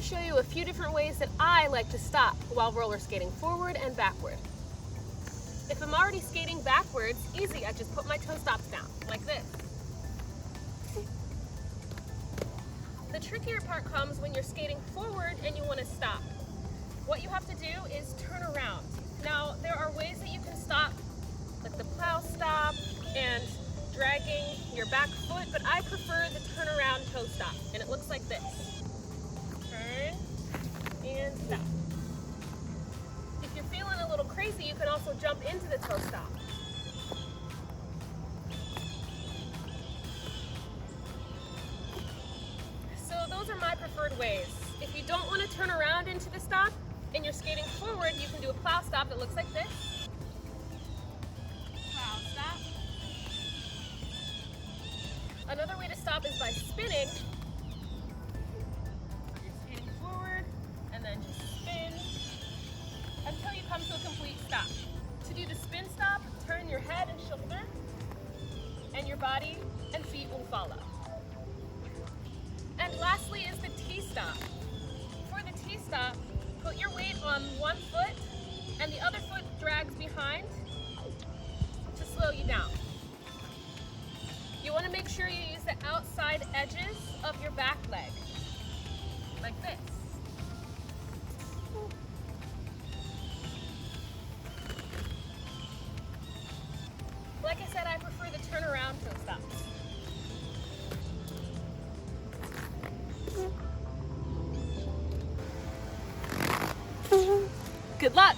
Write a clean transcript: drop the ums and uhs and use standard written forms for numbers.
to show you a few different ways that I like to stop while roller skating forward and backward. If I'm already skating backwards, easy, I just put my toe stops down, like this. The trickier part comes when you're skating forward and you want to stop. What you have to do is turn around. Now, there are ways that you can stop, like the plow stop and dragging your back foot, but I prefer the turnaround toe stop, and it looks like this. Turn and stop. If you're feeling a little crazy, you can also jump into the toe stop. So those are my preferred ways. If you don't want to turn around into the stop and you're skating forward, you can do a plow stop that looks like this. Plow stop. Another way to stop is by spinning. You're skating forward and then just spin until you come to a complete stop. To do the spin stop, turn your head and shoulder, and your body and feet will follow. And lastly is the T-stop. For the T-stop, put your weight on one foot and the other foot drags behind to slow you down. You want to make sure you use the outside edges of your back leg, like this. Like I said, I prefer the turnaround toe stops. Good luck!